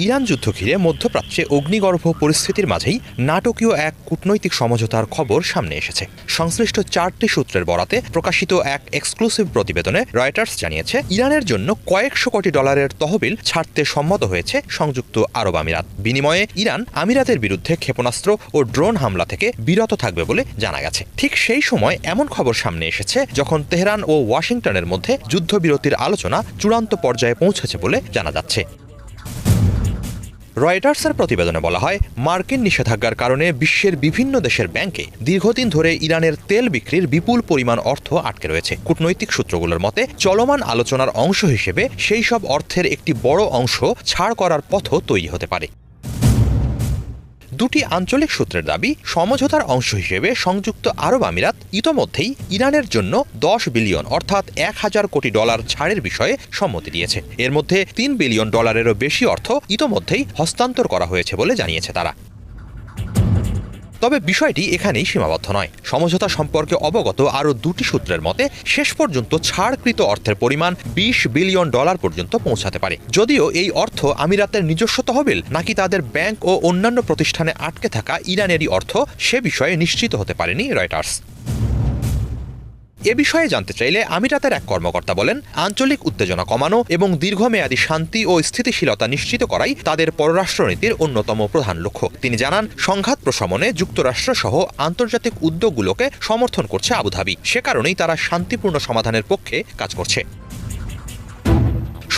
Iran যুদ্ধ ঘিরে মধ্যপ্রাচ্যে অগ্নিগর্ভ পরিস্থিতির মাঝেই নাটকীয় এক কূটনৈতিক সমঝোতার খবর সামনে এসেছে। সংশ্লিষ্ট 4টি সূত্রের বরাতে প্রকাশিত এক এক্সক্লুসিভ প্রতিবেদনে রয়টার্স জানিয়েছে, ইরানের জন্য কয়েকশো কোটি ডলারের তহবিল ছাড়তে সম্মত হয়েছে সংযুক্ত আরব আমিরাত। বিনিময়ে ইরান আমিরাতের বিরুদ্ধে ক্ষেপণাস্ত্র ও ড্রোন হামলা থেকে বিরত থাকবে বলে জানা গেছে। ঠিক সেই সময় এমন খবর সামনে এসেছে যখন তেহরান ও ওয়াশিংটনের মধ্যে যুদ্ধবিরতির আলোচনা চূড়ান্ত পর্যায়ে পৌঁছেছে বলে জানা যাচ্ছে। রয়টার্সের প্রতিবেদনে বলা হয়, মার্কিন নিষেধাজ্ঞার কারণে বিশ্বের বিভিন্ন দেশের ব্যাংকে দীর্ঘদিন ধরে ইরানের তেল বিক্রির বিপুল পরিমাণ অর্থ আটকে রয়েছে। কূটনৈতিক সূত্রগুলোর মতে চলমান আলোচনার অংশ হিসেবে সেই সব অর্থের একটি বড় অংশ ছাড় করার পথও তৈরি হতে পারে। দুটি আঞ্চলিক সূত্রের দাবি, সমঝোতার অংশ হিসেবে সংযুক্ত আরব আমিরাত ইতোমধ্যেই ইরানের জন্য 10 বিলিয়ন অর্থাৎ 1000 কোটি ডলার ছাড়ের বিষয়ে সম্মতি দিয়েছে। এর মধ্যে 3 বিলিয়ন ডলারেরও বেশি অর্থ ইতোমধ্যেই হস্তান্তর করা হয়েছে বলে জানিয়েছে তারা। তবে বিষয়টি এখানেই সীমাবদ্ধ নয়। সমঝোতা সম্পর্কে অবগত আরও দুটি সূত্রের মতে শেষ পর্যন্ত ছাড়কৃত অর্থের পরিমাণ 20 বিলিয়ন ডলার পর্যন্ত পৌঁছাতে পারে। যদিও এই অর্থ আমিরাতের নিজস্ব তহবিল নাকি তাদের ব্যাংক ও অন্যান্য প্রতিষ্ঠানে আটকে থাকা ইরানেরই অর্থ, সে বিষয়ে নিশ্চিত হতে পারেনি রয়টার্স। এ বিষয়ে জানতে চাইলে আমিরাতের এক কর্মকর্তা বলেন, আঞ্চলিক উত্তেজনা কমানো এবং দীর্ঘমেয়াদী শান্তি ও স্থিতিশীলতা নিশ্চিত করাই তাদের পররাষ্ট্রনীতির অন্যতম প্রধান লক্ষ্য। তিনি জানান, সংঘাত প্রশমনে যুক্তরাষ্ট্র সহ আন্তর্জাতিক উদ্যোগগুলোকে সমর্থন করছে আবুধাবি। সে কারণেই তারা শান্তিপূর্ণ সমাধানের পক্ষে কাজ করছে।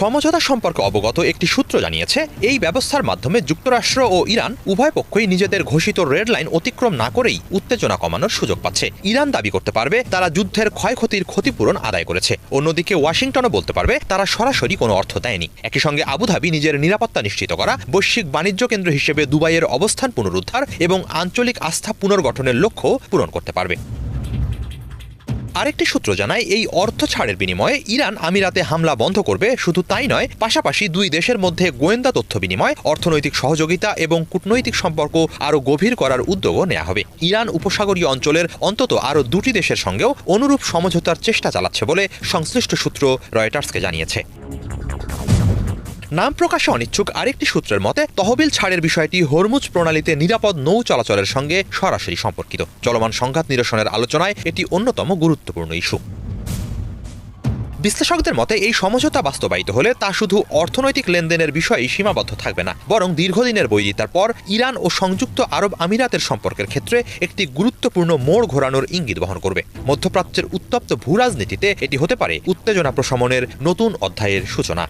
সমঝোতা সম্পর্কে অবগত একটি সূত্র জানিয়েছে, এই ব্যবস্থার মাধ্যমে যুক্তরাষ্ট্র ও ইরান উভয় পক্ষই নিজেদের ঘোষিত রেড লাইন অতিক্রম না করেই উত্তেজনা কমানোর সুযোগ পাচ্ছে। ইরান দাবি করতে পারবে তারা যুদ্ধের ক্ষয়ক্ষতির ক্ষতিপূরণ আদায় করেছে, অন্যদিকে ওয়াশিংটনও বলতে পারবে তারা সরাসরি কোনো অর্থ দেয়নি। একই সঙ্গে আবুধাবি নিজের নিরাপত্তা নিশ্চিত করা, বৈশ্বিক বাণিজ্য কেন্দ্র হিসেবে দুবাইয়ের অবস্থান পুনরুদ্ধার এবং আঞ্চলিক আস্থা পুনর্গঠনের লক্ষ্য পূরণ করতে পারবে। আরেকটি সূত্র জানায়, এই অর্থ ছাড়ের বিনিময়ে ইরান আমিরাতে হামলা বন্ধ করবে। শুধু তাই নয়, পাশাপাশি দুই দেশের মধ্যে গোয়েন্দা তথ্য বিনিময়, অর্থনৈতিক সহযোগিতা এবং কূটনৈতিক সম্পর্ক আরও গভীর করার উদ্যোগও নেওয়া হবে। ইরান উপসাগরীয় অঞ্চলের অন্তত আরও দুটি দেশের সঙ্গেও অনুরূপ সমঝোতার চেষ্টা চালাচ্ছে বলে সংশ্লিষ্ট সূত্র রয়টার্সকে জানিয়েছে। নাম প্রকাশে অনিচ্ছুক আরেকটি সূত্রের মতে, তহবিল ছাড়ের বিষয়টি হরমুজ প্রণালীতে নিরাপদ নৌ চলাচলের সঙ্গে সরাসরি সম্পর্কিত। চলমান সংঘাত নিরসনের আলোচনায় এটি অন্যতম গুরুত্বপূর্ণ ইস্যু। বিশ্লেষকদের মতে, এই সমঝোতা বাস্তবায়িত হলে তা শুধু অর্থনৈতিক লেনদেনের বিষয়েই সীমাবদ্ধ থাকবে না, বরং দীর্ঘদিনের বৈরিতার পর ইরান ও সংযুক্ত আরব আমিরাতের সম্পর্কের ক্ষেত্রে একটি গুরুত্বপূর্ণ মোড় ঘোরানোর ইঙ্গিত বহন করবে। মধ্যপ্রাচ্যের উত্তপ্ত ভূরাজনীতিতে এটি হতে পারে উত্তেজনা প্রশমনের নতুন অধ্যায়ের সূচনা।